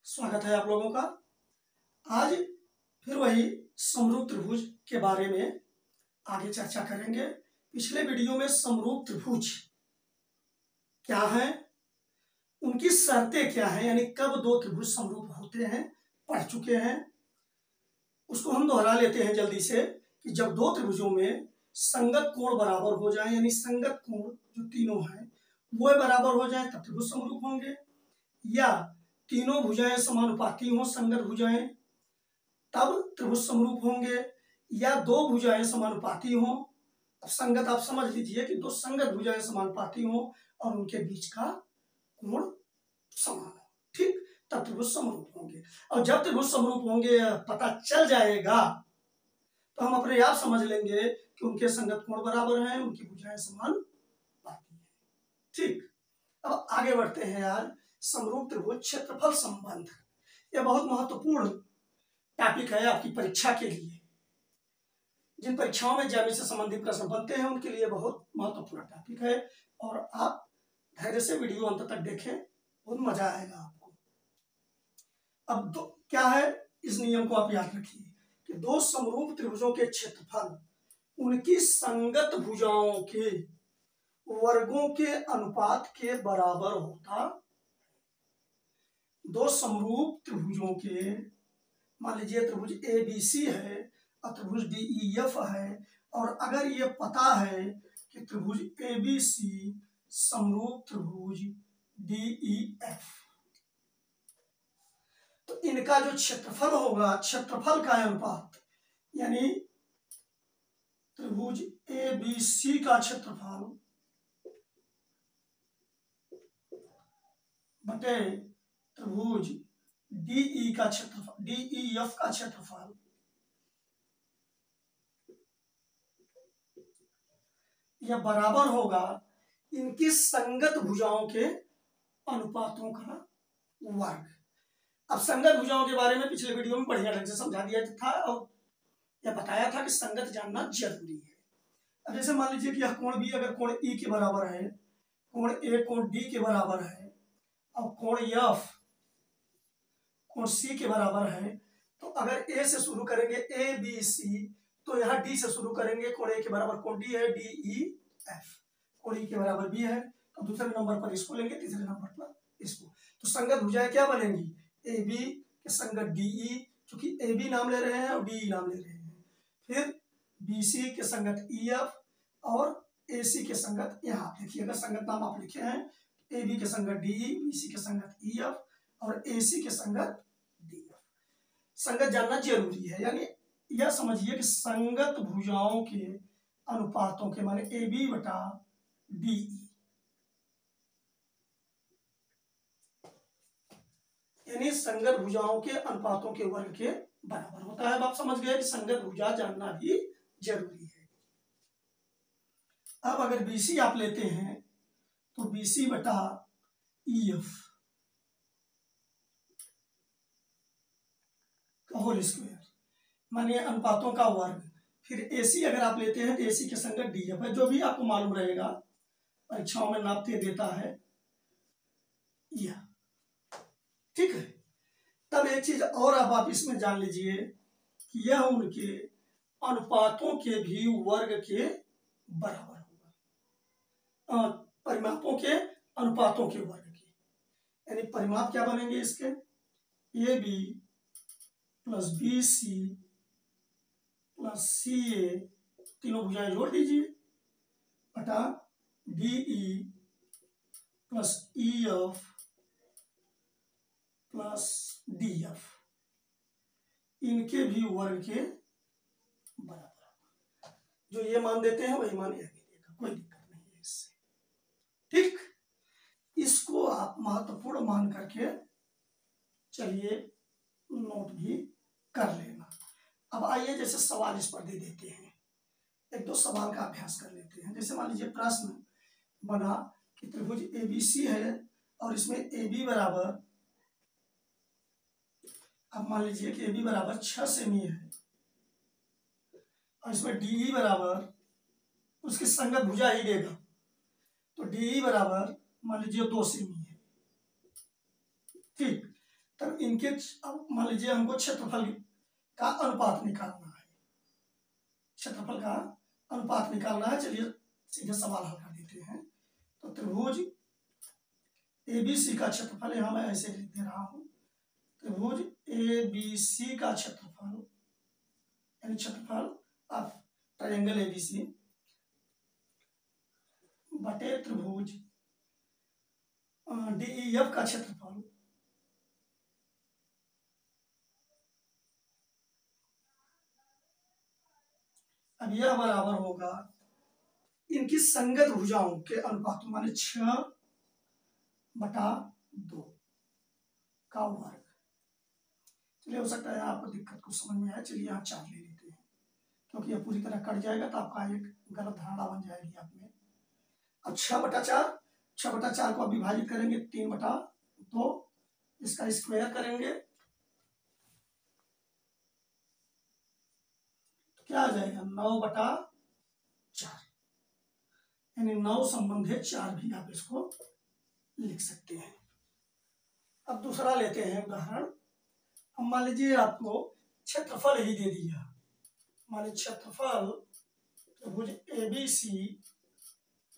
स्वागत है आप लोगों का। आज फिर वही समरूप त्रिभुज के बारे में आगे चर्चा करेंगे। पिछले वीडियो में समरूप त्रिभुज क्या है, उनकी शर्तें क्या हैं, यानी कब दो त्रिभुज समरूप होते हैं, पढ़ चुके हैं। उसको हम दोहरा लेते हैं जल्दी से कि जब दो त्रिभुजों में संगत कोण बराबर हो जाए, यानी संगत कोण जो तीनों हैं वो बराबर हो जाए तब त्रिभुज समरूप होंगे, या तीनों भुजाएं समानुपाती हों संगत भुजाएं तब त्रिभुज समरूप होंगे, या दो भुजाएं समानुपाती हों। अब संगत आप समझ लीजिए कि दो संगत भुजाएं समानुपाती हों और उनके बीच का कोण समान हो, ठीक, तब त्रिभुज समरूप होंगे। और जब त्रिभुज समरूप होंगे पता चल जाएगा तो हम अपने आप समझ लेंगे कि उनके संगत कोण बराबर हैं, उनकी भुजाएं समानुपाती हैं, ठीक। अब आगे बढ़ते हैं यार। समरूप त्रिभुज क्षेत्रफल संबंध, यह बहुत महत्वपूर्ण टॉपिक है आपकी परीक्षा के लिए। जिन परीक्षाओं में ज्यामिति से संबंधित प्रश्न बनते हैं उनके लिए बहुत महत्वपूर्ण टॉपिक है, और आप धैर्य से वीडियो अंत तक देखें, बहुत मजा आएगा आपको। अब दो क्या है, इस नियम को आप याद रखिए कि दो समरूप त्रिभुजों के क्षेत्रफल उनकी संगत भुजाओं के वर्गों के अनुपात के बराबर होता। दो समरूप त्रिभुजों के, मान लीजिए त्रिभुज ए बी सी है और त्रिभुज डी ई एफ है, और अगर ये पता है कि त्रिभुज ए बी सी समरूप त्रिभुज डी ई एफ, तो इनका जो क्षेत्रफल होगा, क्षेत्रफल का अनुपात, यानी त्रिभुज ए बी सी का क्षेत्रफल बटे त्रिभुज डीई का क्षेत्रफल, डीईएफ का क्षेत्रफल यह बराबर होगा इनकी संगत भुजाओं के अनुपातों का वर्ग। अब संगत भुजाओं के बारे में पिछले वीडियो में बढ़िया ढंग से समझा दिया था और यह बताया था कि संगत जानना जरूरी है। अब जैसे मान लीजिए कि यह कोण भी अगर कोण ई के बराबर है, कोण ए कोण डी के बराबर है, और कोण एफ कोण सी के बराबर है, तो अगर ए से शुरू करेंगे ए बी सी, तो यहाँ डी से शुरू करेंगे, कोण ए के बराबर कोण डी है, डी ई एफ, कोण ई के बराबर बी है, तो दूसरे नंबर पर इसको लेंगे, तीसरे नंबर पर इसको, तो संगत भुजाएं क्या बनेंगी, ए बी के संगत डी ई, चूंकि ए बी नाम ले रहे हैं और डी नाम ले रहे हैं, फिर बी सी के संगत ई एफ, और ए सी के संगत, यहाँ देखिएगा संगत नाम आप लिखे हैं, ए बी के संगत डी ई, बी सी के संगत ई एफ और ए सी के संगत डी एफ। संगत जानना जरूरी है, यानी यह समझिए कि संगत भुजाओं के अनुपातों के माने ए बी बटा डी ई, यानी संगत भुजाओं के अनुपातों के वर्ग के बराबर होता है। अब आप समझ गए कि संगत भुजा जानना भी जरूरी है। अब अगर बीसी आप लेते हैं तो बीसी बटा ई एफ का होल स्क्वायर, मानिए अनुपातों का वर्ग, फिर एसी अगर आप लेते हैं तो एसी के संगत डी एफ है, जो भी आपको मालूम रहेगा परीक्षाओं में नापते देता है यह, ठीक है। तब एक चीज और आप इसमें जान लीजिए कि यह उनके अनुपातों के भी वर्ग के बराबर होगा, परिमापों के अनुपातों के वर्ग के, यानी परिमाप क्या बनेंगे इसके, A B plus B C plus C A, तीनों भुजाएं जोड़ दीजिए, बटा D E plus E F plus D F, इनके भी वर्ग के बराबर। जो ये मान देते हैं वही मान यह भी देगा, कोई दिक्कत नहीं है इससे, ठीक। इसको आप महत्वपूर्ण मान करके चलिए नोट भी कर लेना। अब आइए जैसे सवाल इस पर दे देते हैं, एक दो सवाल का अभ्यास कर लेते हैं। जैसे मान लीजिए प्रश्न बना कि त्रिभुज ए बी सी है और इसमें ए बी बराबर, अब मान लीजिए कि ए बी बराबर 6 सेमी है और इसमें डी ई बराबर, उसकी संगत भुजा ही देगा, तो डी ई बराबर मान लीजिए 2 सेमी है, ठीक। तब इनके अब मान लीजिए हमको क्षेत्रफल का अनुपात निकालना है, क्षेत्रफल का अनुपात निकालना है। चलिए सीधे सवाल हल कर देते हैं। तो त्रिभुज ABC का क्षेत्रफल, यहाँ मैं ऐसे लिख दे रहा हूँ, त्रिभुज ABC का क्षेत्रफल यानी क्षेत्रफल ऑफ ट्रायंगल ABC बटे त्रिभुज DEF का क्षेत्रफल अब यह बराबर होगा इनकी संगत भुजाओं के अनुपात, माने 6/2 का वर्ग। चलिए हो सकता है आपको दिक्कत को समझ में आए। चलिए यहाँ 4 ले लेते हैं, क्योंकि यह पूरी तरह कट जाएगा तो आपका एक गलत धारणा बन जाएगी आप में। अब 6/4 को अब विभाजित करेंगे 3/2, इसका स्क्वायर करेंगे तो क्या आ जाएगा 9/4, यानी 9 संबंधित 4 भी आप इसको लिख सकते हैं। अब दूसरा लेते हैं उदाहरण। अब मान लीजिए आपको क्षेत्रफल ही दे दिया, मान लीजिए क्षेत्रफल त्रिभुज ABC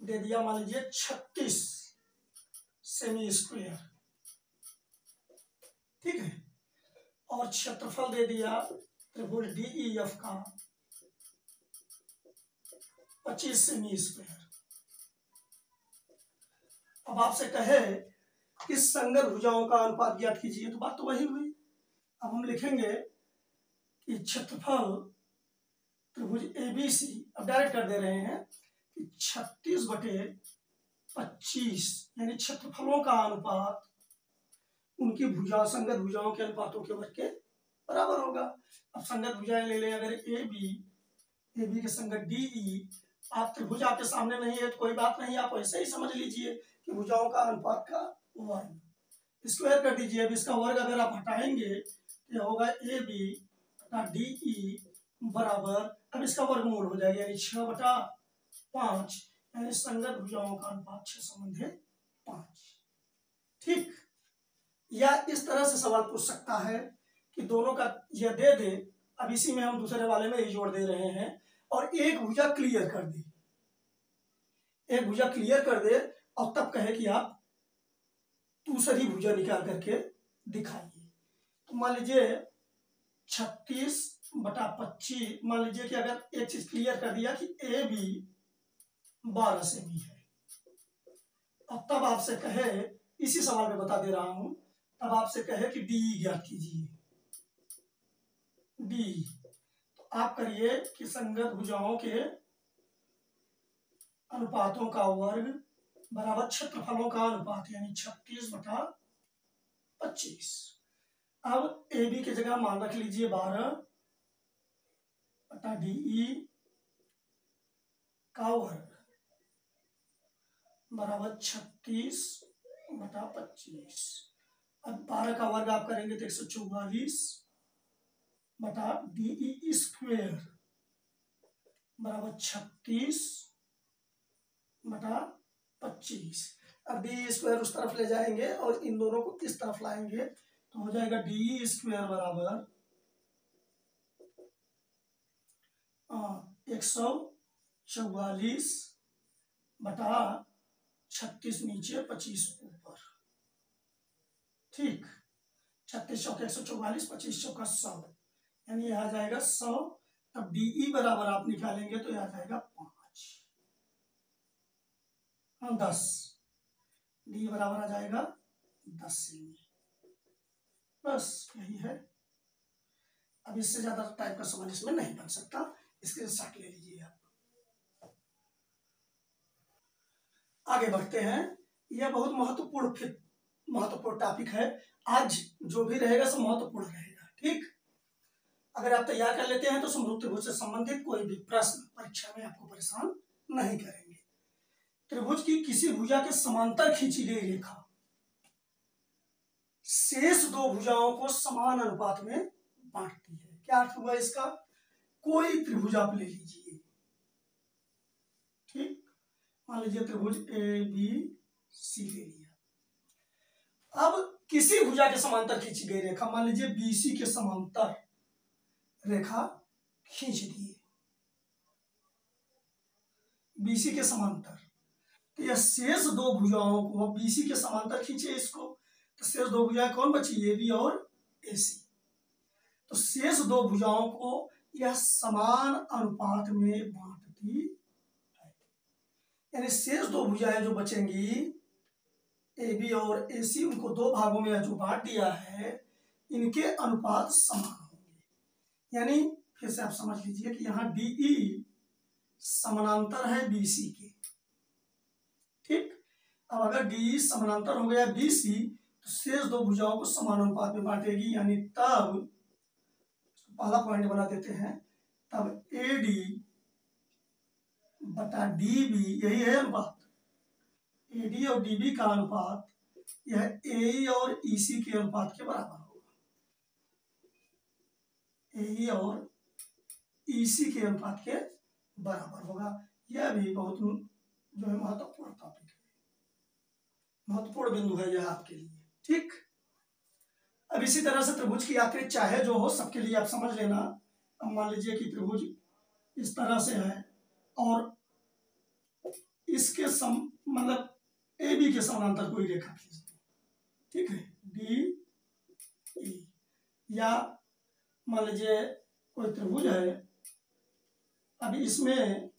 दे दिया, मान लीजिए 36 सेमी स्क्वायर, ठीक है, और क्षेत्रफल दे दिया त्रिभुज DEF का 25 सेमी स्क्वायर। अब आपसे कहे कि संगत भुजाओं का अनुपात ज्ञात कीजिए, तो बात तो वही हुई। अब हम लिखेंगे कि क्षेत्रफल त्रिभुज ABC, अब डायरेक्ट कर दे रहे हैं कि 36/25 यानी क्षेत्रफलों का अनुपात उनकी भुजा संगत भुजाओं के अनुपातों के वर्ग के बराबर होगा। अब संगत भुजाएं ले लें, अगर AB के संगत DE, आप त्रिभुज आपके सामने नहीं है तो कोई बात नहीं, आप ऐसे ही समझ लीजिए कि भुजाओं का अनुपात का वर्ग, स्क्वायर कर दीजिए। अब इसका वर्ग अगर आप हटाएंगे तो होगा AB/DE बराबर, अब इसका वर्गमूल हो जाएगा, यानी 6/5, यानी संगत भुजाओं का अनुपात 6/5। ठीक, या इस तरह से सवाल पूछ सकता है कि दोनों का यह दे दे, अब इसी में हम दूसरे वाले में ही जोड़ दे रहे हैं, और एक भुजा क्लियर कर दे, एक भुजा क्लियर कर दे और तब कहे कि आप दूसरी भुजा निकाल करके दिखाइए। तो मान लीजिए 36/25, मान लीजिए कि अगर एक चीज क्लियर कर दिया कि AB 12 सेमी है, अब तब आपसे कहे, इसी सवाल में बता दे रहा हूं, तब आपसे कहे कि DE ज्ञात कीजिए, DE, तो आप करिए कि संगत भुजाओं के अनुपातों का वर्ग बराबर क्षेत्रफलों का अनुपात, यानी 36/25। अब AB की जगह मान रख लीजिए 12/DE का वर्ग बराबर 36/25। अब 12 का वर्ग आप करेंगे तो 144/DE स्क्वायर बराबर 36/25। अब DE स्क्वायर उस तरफ ले जाएंगे और इन दोनों को इस तरफ लाएंगे तो हो जाएगा DE स्क्वायर बराबर 144/36 नीचे 25 ऊपर। ठीक, 36 चौके 144, 25 चौका 100, यानी यह आ जाएगा 100। अब DE बराबर आप निकालेंगे तो यह आ जाएगा 5, 10, DE बराबर आ जाएगा 10 सेमी। बस यही है। अब इससे ज्यादा टाइप का सवाल इसमें नहीं बन सकता, इसके साथ ले लीजिए आप। आगे बढ़ते हैं। यह बहुत महत्वपूर्ण टॉपिक है। आज जो भी रहेगा सब महत्वपूर्ण रहेगा। ठीक, अगर आप तैयार कर लेते हैं तो समरूप त्रिभुज से संबंधित कोई भी प्रश्न परीक्षा में आपको परेशान नहीं करेंगे। त्रिभुज की किसी भुजा के समांतर खींची गई रेखा शेष दो भुजाओं को समान अनुपात में बांटती है। क्या अर्थ हुआ इसका? कोई त्रिभुज आप ले लीजिए, ठीक, मान लीजिए त्रिभुज ABC ले लिया। अब किसी भुजा के समांतर खींची गई रेखा, मान लीजिए बीसी के समांतर रेखा खींच दिए, बीसी के समांतर, तो यह शेष दो भुजाओं को, बीसी के समांतर खींचे इसको, तो शेष दो भुजाएं कौन बची, ए बी और ए सी। तो शेष दो भुजाओं को यह समान अनुपात में बांटती है, यानी शेष दो भुजाएं जो बचेंगी ए बी और ए सी, उनको दो भागों में जो बांट दिया है, इनके अनुपात समान होंगे। यानी फिर से आप समझ लीजिए कि यहाँ डीई समानांतर है बीसी के, ठीक। अब अगर डीई समानांतर हो गया बीसी, तो शेष दो भुजाओं को समान अनुपात में बांटेगी, यानी तब पहला पॉइंट बना देते हैं, तब ए डी बटा डी बी, यही है अनुपात, ए डी और डी बी का अनुपात यह ए और ईसी के अनुपात के बराबर होगा, ए और ईसी के अनुपात के बराबर होगा। यह भी बहुत जो है महत्वपूर्ण टॉपिक है, महत्वपूर्ण बिंदु है यह आपके लिए, ठीक। अब इसी तरह से त्रिभुज की आकृति चाहे जो हो, सबके लिए आप समझ लेना। अब मान लीजिए कि त्रिभुज इस तरह से है और इसके मतलब ए बी के समानांतर कोई रेखा खींच दो, ठीक है, डी ई, या मान लीजिए कोई त्रिभुज है, अब इसमें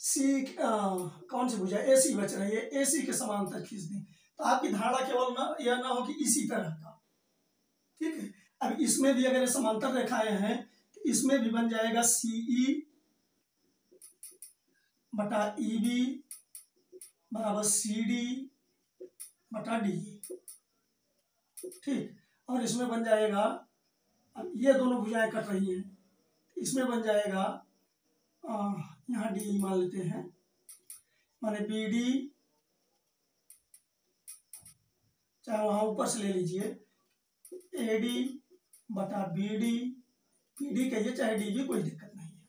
सी कौन सी भुजा, ए सी बच रही है, ए सी के समांतर खींच दें, तो आपकी धारणा केवल ना यह ना हो कि इसी तरह का, ठीक है। अब इसमें भी अगर समांतर रेखाएं हैं, तो इसमें भी बन जाएगा सीई बटा ई बी बराबर सी डी बटा डी, ठीक। और इसमें बन जाएगा, अब ये दोनों भुजाएं कट रही हैं, इसमें बन जाएगा यहाँ डी मान लेते हैं, माने बी डी, चाहे वहां ऊपर से ले लीजिए, ए डी बटा बी डी कहिए चाहे डी बी, कोई दिक्कत नहीं है,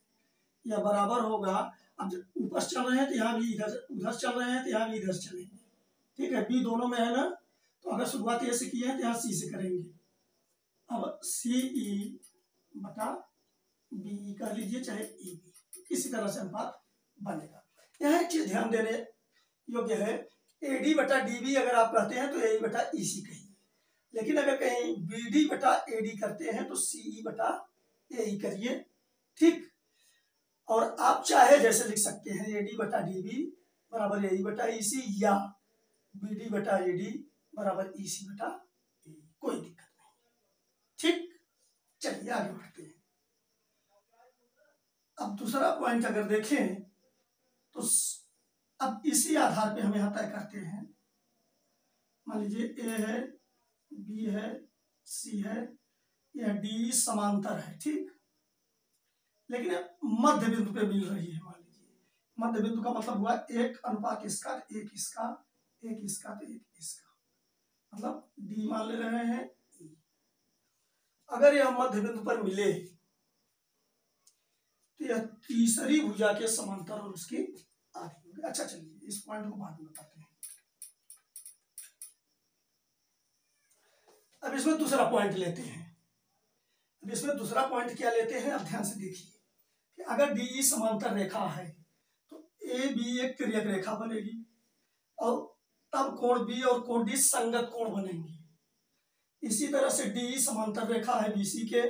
यह बराबर होगा। अब ऊपर से चल रहे हैं तो यहाँ भी इधर, उधर चल रहे हैं तो यहाँ भी इधर चलेंगे, ठीक है, बी दोनों में है ना, तो अगर शुरुआत ए से की है तो यहाँ सी से करेंगे। अब सी ई बटा बी कर लीजिए चाहे ई बी, इसी तरह से अनुपात बनेगा। यहाँ एक चीज ध्यान देने योग्य है, ए डी बटा डी बी अगर आप कहते हैं तो ए बटा ई सी कहिए, लेकिन अगर कहीं बी डी बटा ए डी करते हैं तो सी ई बटा ए ई करिए, ठीक। और आप चाहे जैसे लिख सकते हैं, ए डी बटा डी बी बराबर ए ई बटा ई सी, या बी डी बटा ए डी बराबर ई सी बटा ए, कोई दिक्कत नहीं, ठीक। चलिए आगे बढ़ते हैं। अब दूसरा पॉइंट अगर देखें तो अब इसी आधार पे हम यहाँ तय करते हैं, मान लीजिए ए है, बी है, सी है, यह डी समांतर है, ठीक, लेकिन मध्य बिंदु पे मिल रही है। मान लीजिए मध्य बिंदु का मतलब हुआ एक अनुपात इसका, एक इसका, एक इसका तो एक इसका, मतलब डी मान ले रहे हैं ई। अगर यह मध्य बिंदु पर मिले तो यह तीसरी भुजा के समांतर और उसकी आधी होगी। अच्छा चलिए इस पॉइंट को बाद में बताते हैं। अब इसमें दूसरा पॉइंट लेते हैं। अब इसमें दूसरा पॉइंट क्या लेते हैं, अब ध्यान से देखिए कि अगर डी समांतर रेखा है तो ए बी एक तिर्यक रेखा बनेगी और तब कोण बी और कोण डी संगत कोण बनेंगे। इसी तरह से डी समांतर रेखा है बीसी के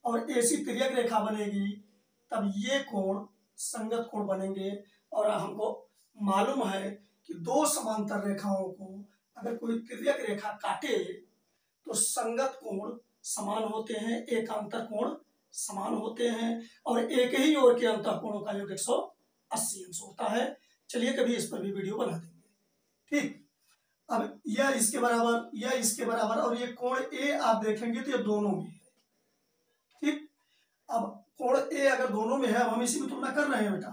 और एसी तिर्यक रेखा बनेगी, तब ये कोण संगत कोण बनेंगे। और हमको मालूम है कि दो समांतर रेखाओं को अगर कोई तिर्यक रेखा काटे तो संगत कोण समान होते हैं, एकांतर कोण समान होते हैं और एक ही ओर के अंतः कोणों का योग 180 अंश होता है। चलिए कभी इस पर भी वीडियो बना देंगे, ठीक। अब यह इसके बराबर, यह इसके बराबर, और ये कोण ए आप देखेंगे तो ये दोनों में है, ठीक। अब कोण ए अगर दोनों में है, अब हम इसी में तुलना कर रहे हैं बेटा,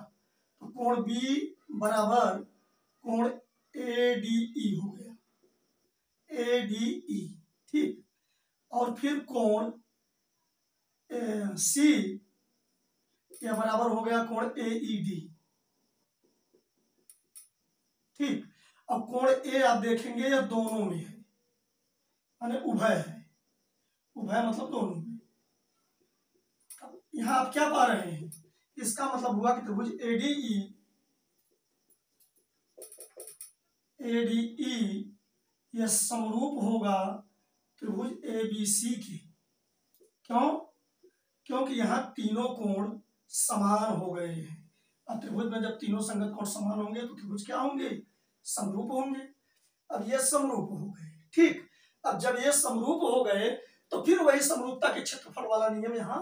तो कोण बी बराबर कोण ए डी ई हो गया, ए डी ई, ठीक। और फिर कोण सी यह बराबर हो गया कोण ए ई डी, ठीक। अब कोण ए आप देखेंगे यह दोनों में है, माने उभय है, उभय मतलब दोनों में। यहां आप क्या पा रहे हैं, इसका मतलब हुआ कि त्रिभुज एडीई यह समरूप होगा त्रिभुज एबीसी के। क्यों? क्योंकि यहाँ तीनों कोण समान हो गए हैं। अब त्रिभुज में जब तीनों संगत कोण समान होंगे तो त्रिभुज क्या होंगे, समरूप होंगे। अब ये समरूप हो गए, ठीक। अब जब ये समरूप हो गए तो फिर वही समरूपता के क्षेत्रफल वाला नियम यहाँ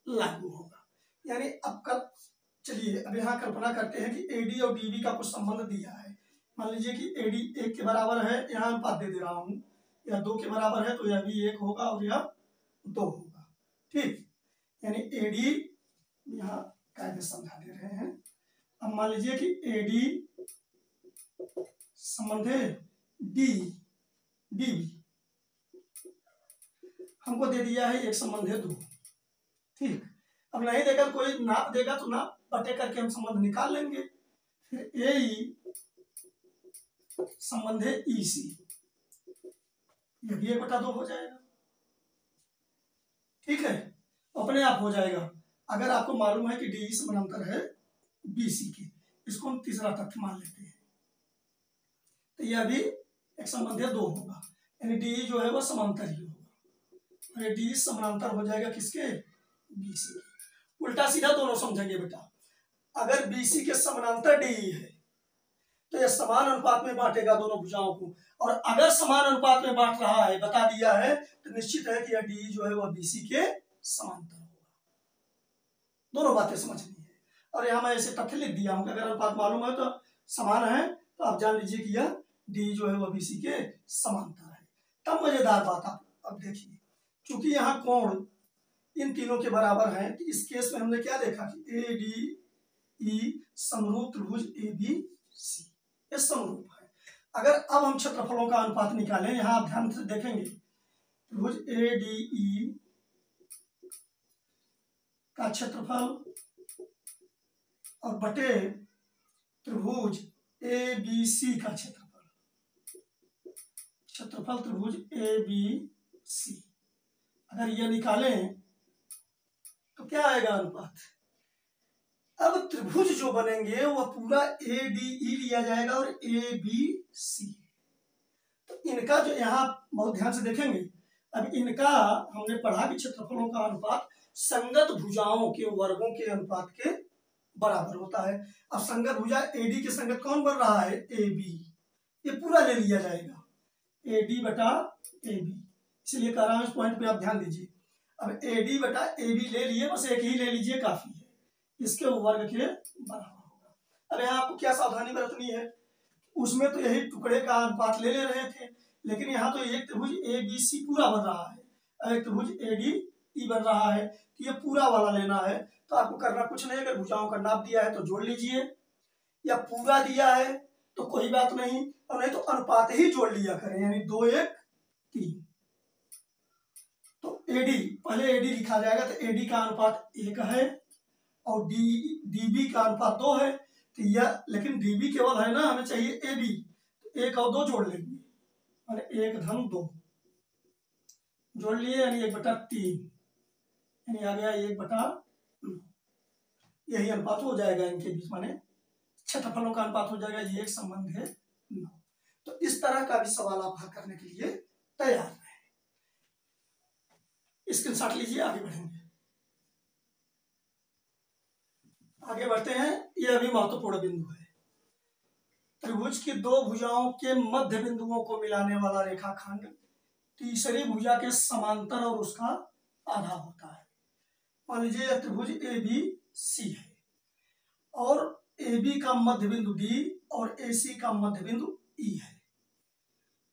लागू होगा। यानी अब चलिए अब यहाँ कल्पना करते हैं कि एडी और डीबी का कुछ संबंध दिया है। मान लीजिए कि एडी 1 के बराबर है, यहाँ अनुपात दे रहा हूँ, या 2 के बराबर है तो यह भी 1 होगा और यह 2 होगा, ठीक। यानी एडी यहाँ कायदे समझा दे रहे हैं। अब मान लीजिए कि एडी संबंध है डीबी, हमको दे दिया है एक संबंध है 2, ठीक। अब नहीं देगा कोई नाप देगा तो नाप बटे करके हम संबंध निकाल लेंगे। फिर ए संबंध है ईसी, यह भी 1/2 हो जाएगा, ठीक है, अपने आप हो जाएगा। अगर आपको मालूम है कि डी समानांतर है बीसी के, इसको हम तीसरा तथ्य मान लेते हैं, तो यह भी एक संबंध 2 होगा, यानी डी जो है वह समांतर ही होगा, और डी समानांतर हो जाएगा किसके, बीसी के। उल्टा सीधा दोनों समझेंगे बेटा। अगर बीसी के समानांतर डी है तो यह समान अनुपात में बांटेगा दोनों भुजाओं को, और अगर समान अनुपात में बांट रहा है, बता दिया है, तो निश्चित है कि यह डी जो है वह बीसी के समांतर होगा। दोनों बातें समझनी है। और यहाँ मैं ऐसे तथ्य लिख दिया हूं कि अगर अनुपात मालूम है तो समान है तो आप जान लीजिए कि यह डी जो है वह बीसी के समांतर है। तब मजेदार बात आप अब देखिए, क्योंकि यहाँ कोण इन तीनों के बराबर है, तो इस केस में हमने क्या देखा कि ए डी ई समरूप त्रिभुज ए बी सी, ये समरूप है। अगर अब हम क्षेत्रफलों का अनुपात निकालें, यहां आप ध्यान से देखेंगे त्रिभुज ए डी ई का क्षेत्रफल और बटे त्रिभुज ए बी सी का क्षेत्रफल त्रिभुज ए बी सी, अगर यह निकालें तो क्या आएगा अनुपात। अब त्रिभुज जो बनेंगे वह पूरा ए डी ई लिया जाएगा और ए बी सी, तो इनका जो यहाँ बहुत ध्यान से देखेंगे, अब इनका हमने पढ़ा कि क्षेत्रफलों का अनुपात संगत भुजाओं के वर्गों के अनुपात के बराबर होता है। अब संगत भुजा एडी के संगत कौन बन रहा है, ए बी, ये पूरा ले लिया जाएगा ए डी बटा ए बी, इसलिए कह रहा हूं इस पॉइंट पे आप ध्यान दीजिए। अब ए डी बटा ए बी ले लिए, बस एक ही ले लीजिए काफी है, इसके वर्ग के बराबर होगा। अब यहाँ आपको क्या सावधानी बरतनी है, उसमें तो यही टुकड़े का अनुपात ले रहे थे, लेकिन यहाँ तो एक त्रिभुज ए बी सी पूरा बन रहा है, एक त्रिभुज ए डी ई बन रहा है, तो ये पूरा वाला लेना है। तो आपको करना कुछ नहीं, अगर भुजाओं का नाप दिया है तो जोड़ लीजिए, या पूरा दिया है तो कोई बात नहीं, और नहीं तो अनुपात ही जोड़ लिया करें, यानी 2 1 3। तो एडी पहले एडी लिखा जाएगा, तो एडी का अनुपात 1 है और डीबी का अनुपात 2 है, तो यह लेकिन डीबी केवल है ना, हमें चाहिए एबी, तो 1 और 2 जोड़ लेंगे, माने 1 धन 2 जोड़ लिए, यानी 1/3, यानी आ गया 1/9, यही अनुपात हो जाएगा इनके बीच, माने क्षेत्रफलों का अनुपात हो जाएगा, ये एक संबंध है 9। तो इस तरह का भी सवाल आप हल करने के लिए तैयार रहे। स्क्रीनशॉट लीजिए, आगे बढ़ेंगे। आगे बढ़ते हैं, यह भी महत्वपूर्ण बिंदु है। त्रिभुज की 2 भुजाओं के मध्य बिंदुओं को मिलाने वाला रेखाखंड तीसरी भुजा के समांतर और उसका आधा होता है। मान लीजिए यह त्रिभुज ए बी सी है और ए बी का मध्य बिंदु डी और ए सी का मध्य बिंदु ई है,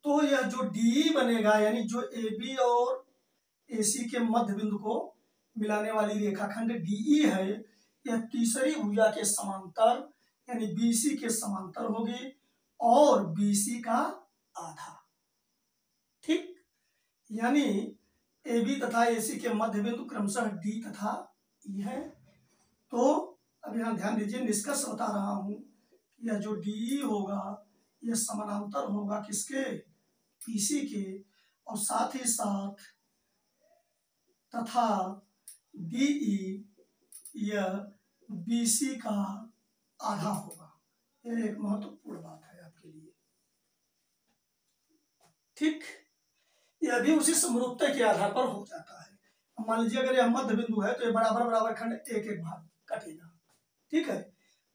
तो यह जो डी बनेगा, यानी जो ए बी और ए सी के मध्य बिंदु को मिलाने वाली रेखाखंड डीई है, यह तीसरी भुजा के समांतर यानी बीसी के समांतर होगी और बीसी का आधा, ठीक। यानी ए बी तथा ए सी के मध्य बिंदु क्रमशः डी तथा ई है। तो अब यहाँ ध्यान दीजिए, निष्कर्ष बता रहा हूं, यह जो डी होगा ये समानांतर होगा किसके, बीसी के, और साथ ही साथ तथा डीई यह बीसी का आधा होगा। यह एक महत्वपूर्ण बात है आपके लिए। ठीक, यह भी उसी समरूपता के आधार पर हो जाता है। मान लीजिए अगर यह मध्य बिंदु है तो ये बराबर बराबर खंड एक एक भाग कटेगा। ठीक है,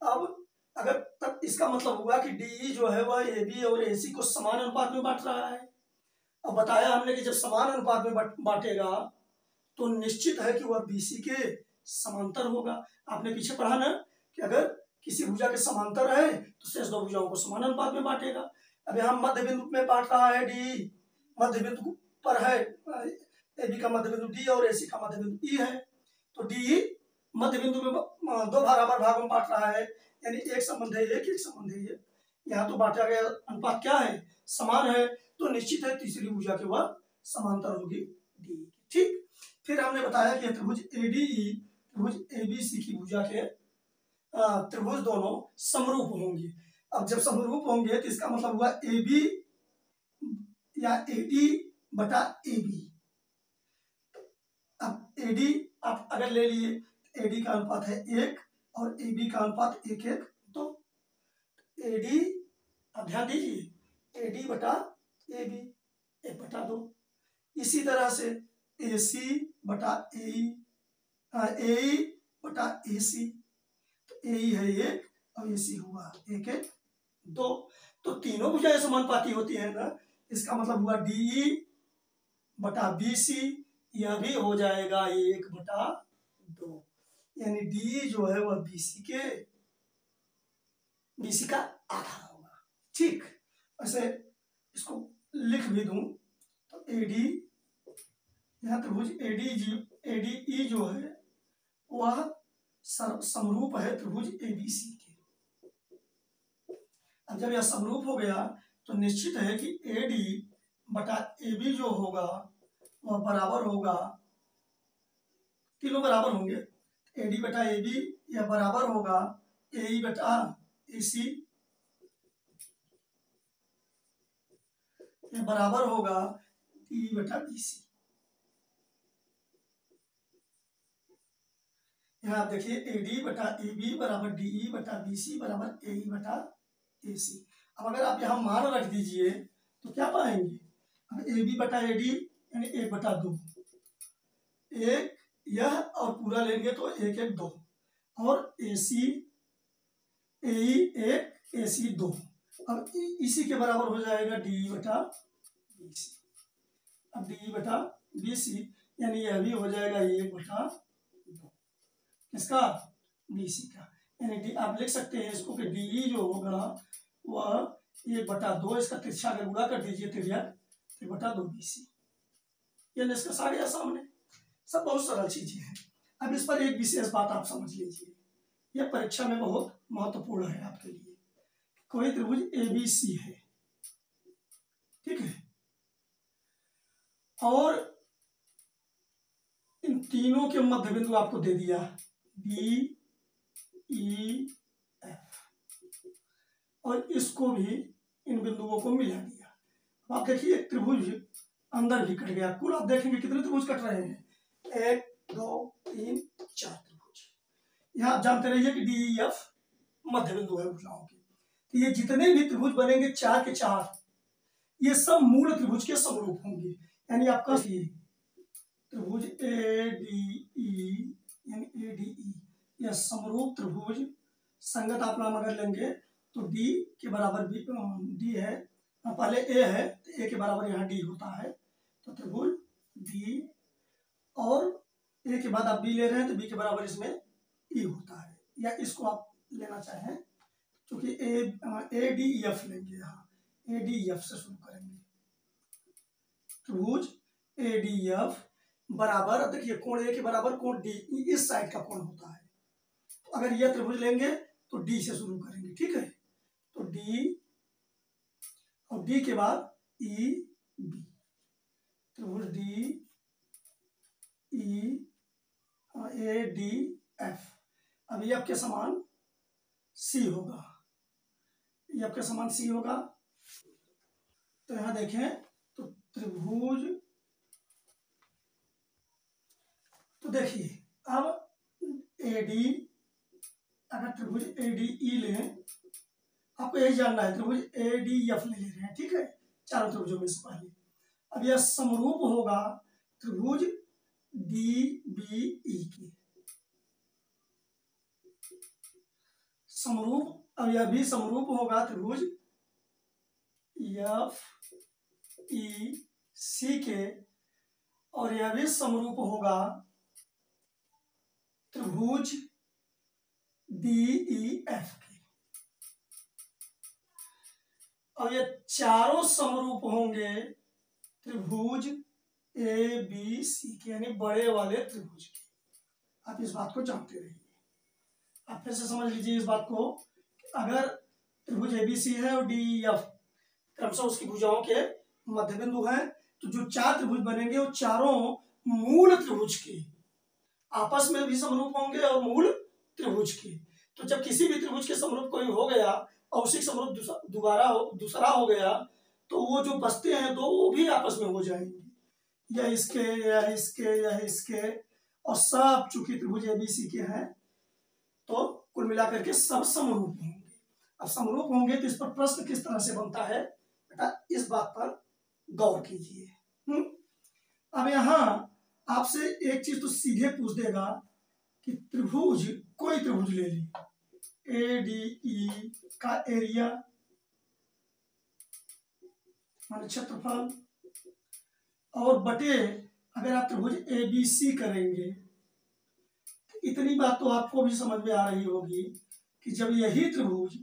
अब अगर तब इसका मतलब हुआ कि डी जो है वह ए बी और ए सी को समान अनुपात में बांट रहा है। अब बताया हमने कि जब समान अनुपात में बांटेगा तो निश्चित है कि वह बीसी के समांतर होगा। आपने पीछे पढ़ा ना कि अगर किसी भुजा के समांतर है तो शेष दो भुजाओं को समान अनुपात में बांटेगा। अब यहाँ मध्य बिंदु में बांट रहा है डी, मध्य बिंदु पर है ए बी का मध्य बिंदु डी और ए सी का मध्य बिंदु ई है, तो डी मध्य बिंदु में दो बराबर भागों में बांट रहा है, यानी एक संबंध है एक, एक संबंध है एक। यहाँ तो बांटा गया अनुपात क्या है, समान है, तो निश्चित है तीसरी भुजा के वह समांतर होगी डी। ठीक, फिर हमने बताया कि त्रिभुज एडीई त्रिभुज एबीसी की भुजा के त्रिभुज दोनों समरूप होंगे। अब जब समरूप होंगे तो इसका मतलब हुआ ए बी या एडी बटा ए बी। अब एडी आप अगर ले लिए, एडी का अनुपात है 1 और ए बी का अनुपात 1:1, तो एडी, अब ध्यान दीजिए, एडी बटा ए बी 1/2। इसी तरह से ए सी बटा ए बटा ए सी, तो ए है 1 और ए सी हुआ 1:2। तो तीनों भुजाएं समानुपाती होती है ना, इसका मतलब हुआ डी बटा बी सी, यह भी हो जाएगा 1/2, यानी डी जो है वह बीसी का आधा होगा। ठीक, ऐसे इसको लिख भी दूं तो एडी, यहाँ त्रिभुज एडीई जो है वह समरूप है त्रिभुज एबीसी के। अब जब यह समरूप हो गया तो निश्चित है कि एडी बटा एबी जो होगा वह बराबर होगा, तीनों बराबर होंगे, एडी बटा एबी यह बराबर होगा एई बटा एसी, यह बराबर होगा डी बटा बीसी। यहाँ आप देखिए एडी बटा एबी बराबर डीई बटा बीसी बराबर एई बटा एसी। अब अगर आप यहाँ मान रख दीजिए तो क्या पाएंगे, अब ए बी बटा ए डी यानी 1/2, एक यह और पूरा लेंगे तो 1:2, और ए सी ए 1 ए सी 2। अब इसी के बराबर हो जाएगा डी बटा बी सी। अब डी बटा बी सी यानी यह भी हो जाएगा 1/2 किसका, बी सी का, यानी डी आप लिख सकते हैं इसको कि डी जो होगा वह 1/2, इसका तिरछा अगर गुणा कर दीजिए त्रिज्या 1/2 BC। ये निष्कर्ष आ गया सामने। सब बहुत सरल चीजें हैं। अब इस पर एक विशेष बात आप समझ लीजिए, यह परीक्षा में बहुत महत्वपूर्ण है आपके लिए। कोई त्रिभुज एबीसी है, ठीक है, और इन तीनों के मध्य बिंदु आपको दे दिया डी ई एफ, और इसको भी इन बिंदुओं को मिला दिया। अब आप देखिए एक त्रिभुज अंदर भी कट गया। कुल आप देखेंगे कितने त्रिभुज कट रहे हैं, 1 2 3 4 त्रिभुज। यहाँ आप जानते रहिए कि डी ई एफ मध्य बिंदु है भुजाओं के। तो ये जितने भी त्रिभुज बनेंगे 4 के 4, ये सब मूल त्रिभुज के समरूप होंगे। यानी आपका त्रिभुज ए डी ई यानी ए डी ई, यह समरूप त्रिभुज, संगत आप नाम अगर लेंगे तो डी के बराबर बी, डी है, पहले ए है तो ए के बराबर यहाँ डी होता है, तो त्रिभुज डी, और ए के बाद आप बी ले रहे हैं तो बी के बराबर इसमें ई होता है। या इसको आप लेना चाहें क्योंकि ए डी ई एफ लेंगे, यहाँ ए डी ई एफ से शुरू करेंगे। त्रिभुज ए डी एफ बराबर, देखिए कोण ए के बराबर कोण डी, इस साइड का कोण होता है। तो अगर यह त्रिभुज लेंगे तो डी से शुरू करेंगे, ठीक है, तो डी और डी के बाद ई बी, त्रिभुज D E A D F. अब एफ के समान सी होगा, एफ का समान सी होगा। तो यहां देखें तो त्रिभुज, तो देखिए अब एडी, अगर त्रिभुज एडीई लें, आपको यही जानना है, त्रिभुज एडीएफ ले रहे हैं, ठीक है, चारों त्रिभुजों में से पहले। अब यह समरूप होगा त्रिभुज डीबीई की, समरूप। अब यह भी समरूप होगा त्रिभुज एफ ई सी के, और यह भी समरूप होगा त्रिभुज डीईएफ के। और ये चारों समरूप होंगे त्रिभुज ए बी सी के, यानी बड़े वाले त्रिभुज के। आप इस बात को जानते रहिए। आप फिर से समझ लीजिए इस बात को, अगर त्रिभुज एबीसी है और डीईएफ क्रमशः उसकी भुजाओं के मध्य बिंदु है, तो जो चार त्रिभुज बनेंगे वो चारों मूल त्रिभुज के आपस में भी समरूप होंगे और मूल त्रिभुज के। तो जब किसी भी त्रिभुज के समरूप कोई हो गया और उसी समरूप दूसरा हो गया, तो वो जो बचते हैं तो वो भी आपस में हो जाएंगे, या इसके या इसके या इसके, और सब चूंकि त्रिभुज एबीसी के हैं तो कुल मिलाकर के सब समरूप होंगे। अब समरूप होंगे तो इस पर प्रश्न किस तरह से बनता है बेटा, इस बात पर गौर कीजिए। अब यहां आपसे एक चीज तो सीधे पूछ देगा कि त्रिभुज, कोई त्रिभुज ले ली, एडीई का एरिया माने क्षेत्रफल, और बटे अगर आप त्रिभुज एबीसी करेंगे, इतनी बात तो आपको भी समझ में आ रही होगी कि जब यही त्रिभुज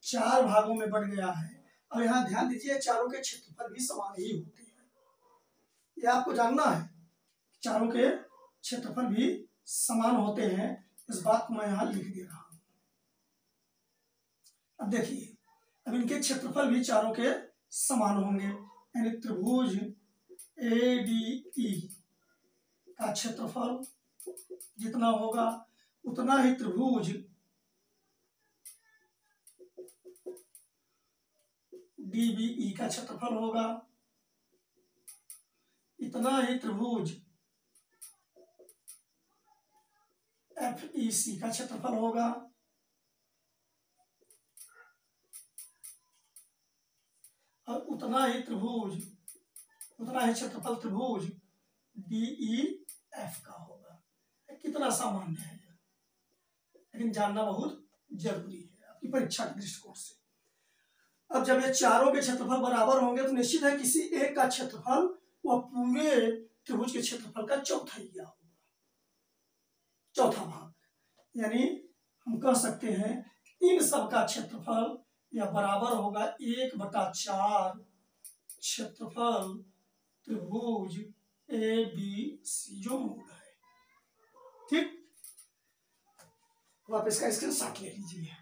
चार भागों में बढ़ गया है, और यहाँ ध्यान दीजिए चारों के क्षेत्रफल भी समान ही होते हैं, यह आपको जानना है, चारों के क्षेत्रफल भी समान होते हैं। इस बात को मैं यहाँ लिख दे रहा हूं। अब देखिए, अब इनके क्षेत्रफल भी चारों के समान होंगे, यानी त्रिभुज एडीई का क्षेत्रफल जितना होगा उतना ही त्रिभुज डीबीई का क्षेत्रफल होगा, इतना ही त्रिभुज एफईसी का क्षेत्रफल होगा, और उतना ही क्षेत्रफल त्रिभुज डीईएफ का होगा। कितना सामान्य है, लेकिन जानना बहुत जरूरी है आपकी परीक्षा के दृष्टिकोण से। अब जब ये चारों के क्षेत्रफल बराबर होंगे तो निश्चित है किसी एक का क्षेत्रफल वह पूरे त्रिभुज के क्षेत्रफल का चौथा हिस्सा होगा, चौथा भाग, यानी हम कह सकते हैं इन सब का क्षेत्रफल यह बराबर होगा 1/4 क्षेत्रफल त्रिभुज ए बी सी जो मूल है। ठीक, आप इसका स्क्रीनशॉट ले लीजिए।